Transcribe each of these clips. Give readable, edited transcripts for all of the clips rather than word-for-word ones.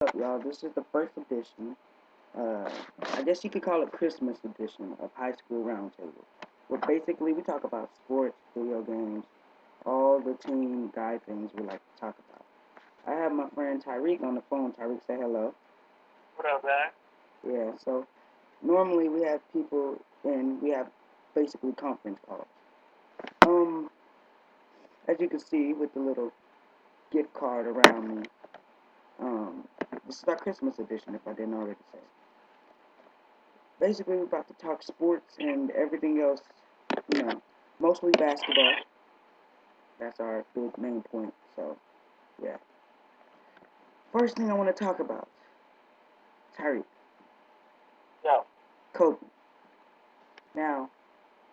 up, y'all? This is the first edition. Uh, I guess you could call it Christmas edition of High School Roundtable. Where basically we talk about sports, video games, all the team guy things we like to talk about. I have my friend Tyreek on the phone. Tyreek, say hello. What up, man? Yeah, so normally we have people and we have basically conference calls. Um, as you can see with the little gift card around me, um, this is our Christmas edition, if I didn't already say. Basically, we're about to talk sports and everything else, you know, mostly basketball. That's our big main point. So, yeah. First thing I want to talk about, Tyreek, Yo, Kobe. Now,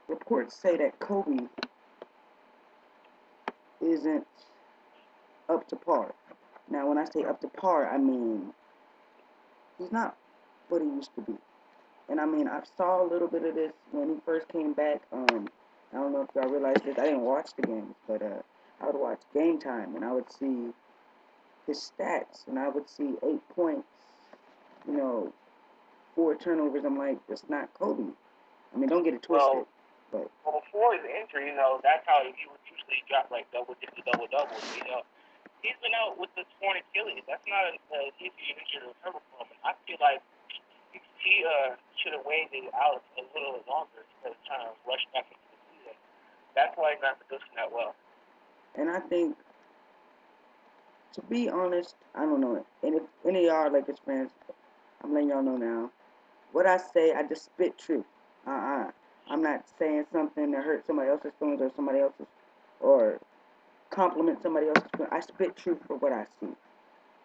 reports say that Kobe isn't up to par. Now, when I say up to par, I mean he's not what he used to be. And I mean, I saw a little bit of this when he first came back. I don't know if y'all realized this. I didn't watch the games, but I would watch Game Time, and I would see his stats, and I would see 8 points, you know, 4 turnovers. I'm like, that's not Kobe. I mean, don't get it twisted, well, but before his injury, that's how he would usually drop like double doubles. He's been out with the torn Achilles. That's not an easy injury to recover from. And I feel like he should have waited out a little longer instead of trying to rush back into the season. That's why he's not producing that well. and I think to be honest, I don't know. And if any of y'all are Lakers fans, I'm letting y'all know now. What I say, I just spit truth. I'm not saying something that hurts somebody else's feelings or somebody else's or compliment somebody else's feelings. I spit truth for what I see.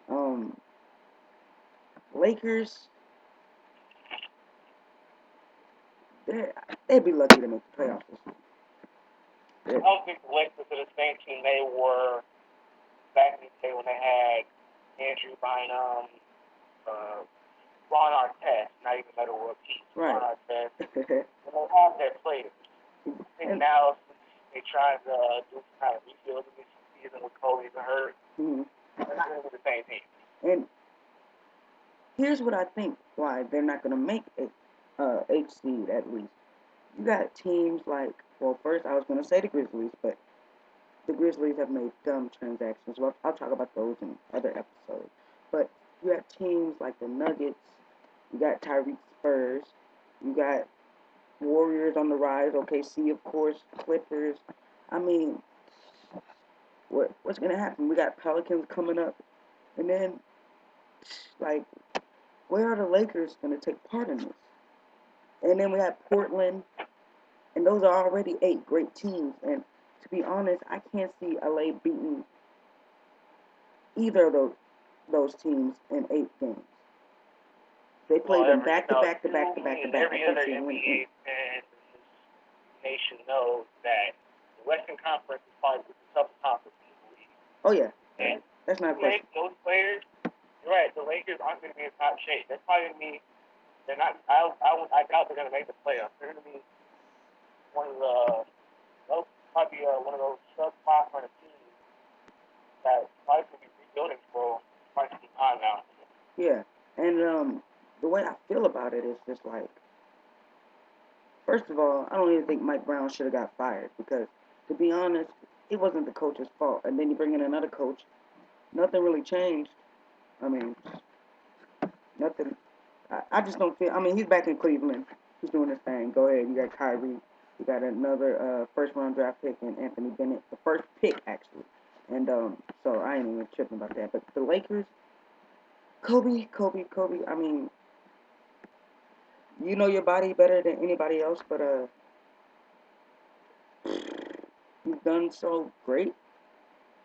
Um, Lakers, they they'd be lucky to make the playoffs this I year. don't think the Lakers are the same team they were back in the day when they had Andrew Bynum, uh, Ron Artest, not even Metal World Peace, Right. Ron Artest, and they have their players. I think and now they try to do some kind of rebuild this season with Kobe and hurt. mhm. They're not going to be the same team. and here's what I think why they're not going to make a eighth seed at least. You got teams like, well, first I was going to say the Grizzlies, but the Grizzlies have made dumb transactions. Well, I'll talk about those in other episodes. But you have teams like the Nuggets. You got Tyreek Spurs. You got Warriors on the rise. OKC, of course. Clippers. I mean, what's gonna happen? We got Pelicans coming up, and then like, where are the Lakers gonna take part in this? And then we have Portland, and those are already 8 great teams. And to be honest, I can't see LA beating either of those teams in 8 games. They Well, played them back to back to back to back to and back. I every can't other see them winning any. NBA fan in this nation knows that the Western Conference is probably the toughest conference in the league. Oh yeah, And that's not a you question. make those players, you're right, the Lakers aren't going to be in top shape. They're probably going to be, they're not, I doubt they're going to make the playoffs. They're going to be one of probably one of those sub 500 teams that probably could be rebuilding for quite some time now. Yeah, and the way I feel about it is just like, first of all, I don't even think Mike Brown should have got fired because, to be honest, it wasn't the coach's fault. And then you bring in another coach, nothing really changed. I mean, nothing. I just don't feel. I mean, he's back in Cleveland. He's doing his thing. Go ahead. You got Kyrie. You got another first round draft pick in Anthony Bennett, the first pick actually. And so I ain't even tripping about that. But the Lakers, Kobe. I mean, you know your body better than anybody else, but you've done so great.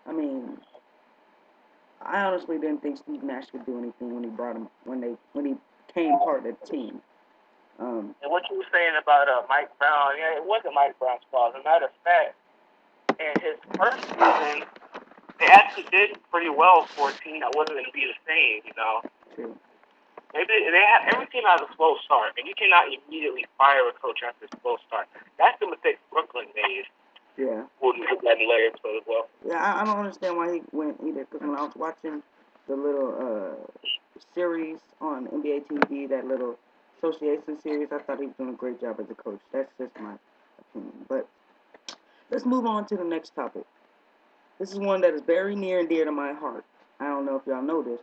I mean, I honestly didn't think Steve Nash could do anything when he brought him when he came part of the team. And what you were saying about Mike Brown, yeah, it wasn't Mike Brown's fault. As a matter of fact, in his first season, they actually did pretty well for a team that wasn't going to be the same. True. Maybe they have every team has a slow start, and you cannot immediately fire a coach after a slow start. That's the mistake Brooklyn made. Yeah. Wouldn't put that in later episode as well. Yeah, I don't understand why he went either. Because when I was watching the little series on NBA TV, that little association series. I thought he was doing a great job as a coach. That's just my opinion. But let's move on to the next topic. This is one that is very near and dear to my heart. I don't know if y'all know this.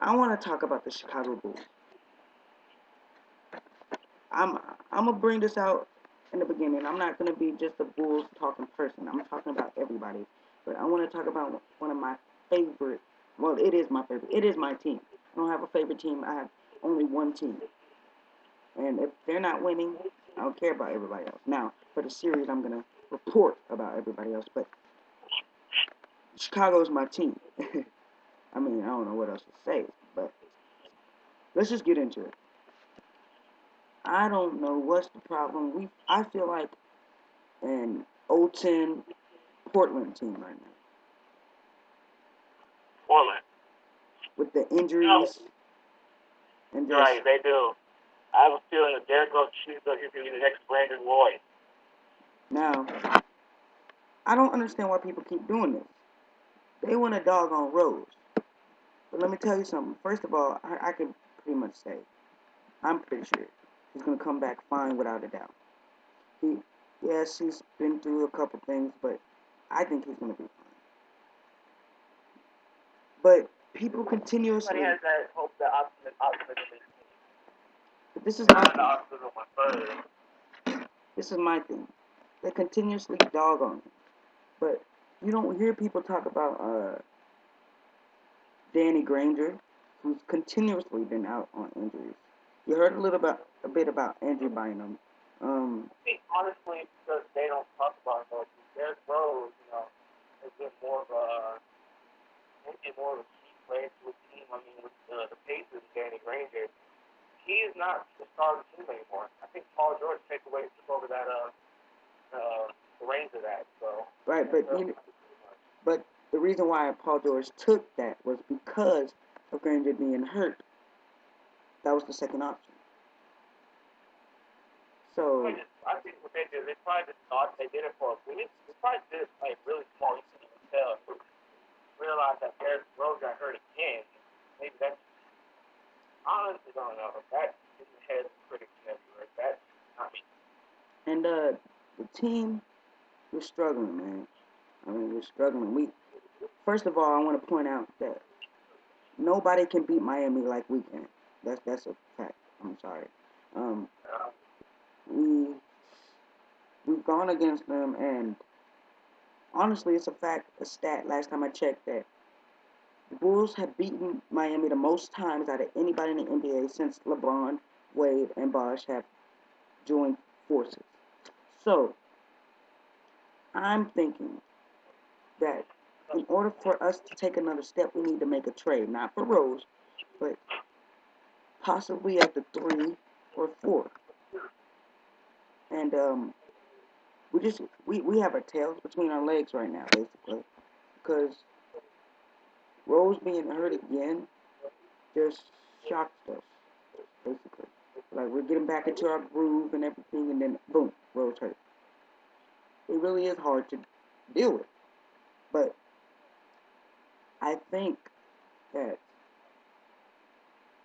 I want to talk about the Chicago Bulls. I'm I'm gonna bring this out in the beginning. I'm not gonna be just a Bulls talking person. I'm talking about everybody. But I want to talk about one of my favorite. Well, it is my favorite. It is my team. I don't have a favorite team. I have only one team. And if they're not winning, I don't care about everybody else. Now, for the series, I'm gonna report about everybody else. But Chicago is my team. I mean, I don't know what else to say. But let's just get into it. I don't know what's the problem. I feel like an 0-10 Portland team right now Portland. with the No, injuries and you're just right. They do. I have a feeling that Derrick Rose is going to be the next Brandon Roy. now. I don't understand why people keep doing this. They want a dog on Rose, but let me tell you something. First of all, I can pretty much say I'm pretty sure he's gonna come back fine without a doubt. He, yes, he's been through a couple things, but I think he's gonna be fine. But people Everybody continuously. has that hope, that optimism in the team. But this is I my have the thing. optimism on third. This is my thing. They continuously dog on him, but you don't hear people talk about Danny Granger, who's continuously been out on injuries. You heard a bit about Andrew Bynum. Um, I think honestly, because they don't talk about it, Derrick Rose, has been more of a maybe more of a key player to a team. I mean, with the Pacers, Danny Granger, he is not the star of the team anymore. I think Paul George took over that the reins of that. So right, that's really but the reason why Paul George took that was because of Granger being hurt. That was the second option. So, I think what they did, they probably just thought they did it for a reason. They probably did it like really small. You couldn't even tell. Realized that Derrick Rose got hurt again. Maybe that's honestly don't know. That is the head of critics everywhere. That's not me. and the team was struggling, man. I mean, we're struggling. We first of all, I want to point out that nobody can beat Miami like we can. That's a fact. I'm sorry. Um, Uh, we we've gone against them, and honestly, it's a fact, a stat. Last time I checked, that the Bulls have beaten Miami the most times out of anybody in the NBA since LeBron, Wade, and Bosh have joined forces. So I'm thinking that in order for us to take another step, we need to make a trade, not for Rose, but possibly at the 3 or 4. And we have our tails between our legs right now, basically, because Rose being hurt again just shocked us, basically. Like we're getting back into our groove and everything, and then boom, Rose hurt. It really is hard to deal with. But I think that,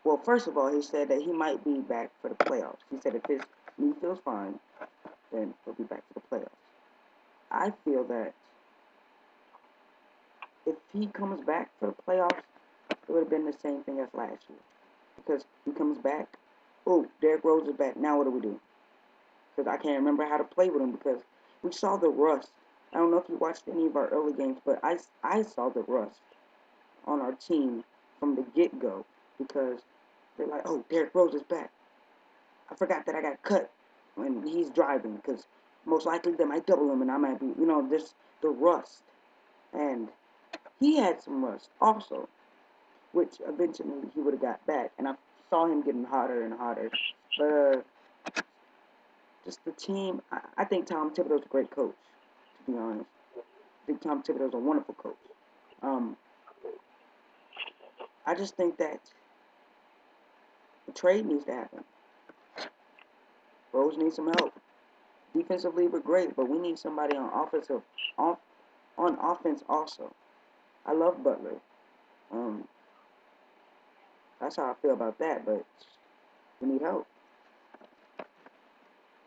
well, first of all, he said that he might be back for the playoffs. He said if his knee feels fine, then he'll be back for the playoffs. I feel that if he comes back for the playoffs, it would have been the same thing as last year. Because he comes back, oh, Derrick Rose is back. Now what do we do? Because I can't remember how to play with him because we saw the rust. I don't know if you watched any of our early games, but I saw the rust on our team from the get go because they're like, oh, Derrick Rose is back. I forgot that I got cut when he's driving because most likely they might double him and I might be, this the rust. And he had some rust also, which eventually he would have got back. And I saw him getting hotter and hotter. But just the team, I think Tom Thibodeau's a great coach, to be honest. I think Tom Thibodeau's a wonderful coach. Um, I just think that the trade needs to happen. Rose needs some help. Defensively, we're great, but we need somebody on, on offense also. I love Butler. Um, That's how I feel about that. But we need help.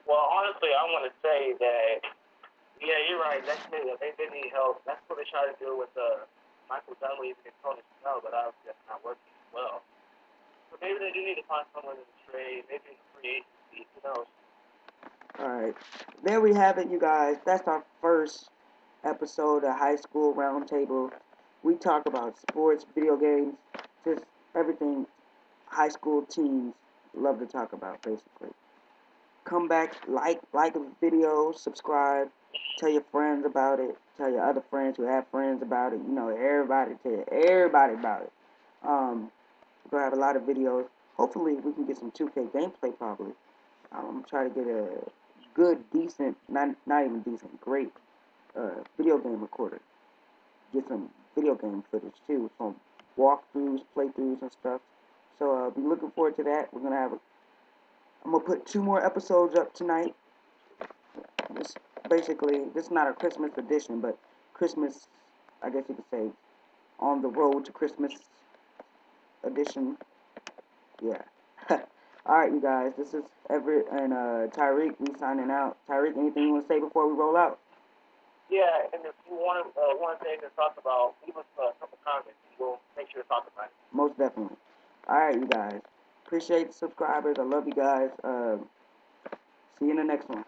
Well, honestly, I want to say that yeah, you're right. That's true. They need help. That's what they try to do with Michael Dunleavy and Tony Snell, but obviously that's not working as well. So maybe they do need to find someone in the trade, maybe in the free agency. Who knows? All right, there we have it, you guys. That's our first episode of High School Roundtable. We talk about sports, video games, just everything high school teens love to talk about, basically. Come back, like a video, subscribe, tell your friends about it, tell your other friends who have friends about it. You know, everybody tell everybody about it. We're gonna have a lot of videos. Hopefully, we can get some 2K gameplay. Probably. I'm trying to get a good, decent, not even decent, great video game recorder. Get some video game footage too, some walkthroughs, playthroughs, and stuff. So be looking forward to that. We're gonna have. I'm gonna put 2 more episodes up tonight. This basically this is not a Christmas edition, but Christmas, I guess you could say, on the road to Christmas edition. Yeah. All right, you guys. This is Everett and Tyreek. We signing out. Tyreek, anything you want to say before we roll out? Yeah, and if you want thing to talk about, leave us a couple comments, and we'll make sure to talk about it. Most definitely. All right, you guys. Appreciate the subscribers. I love you guys. See you in the next one.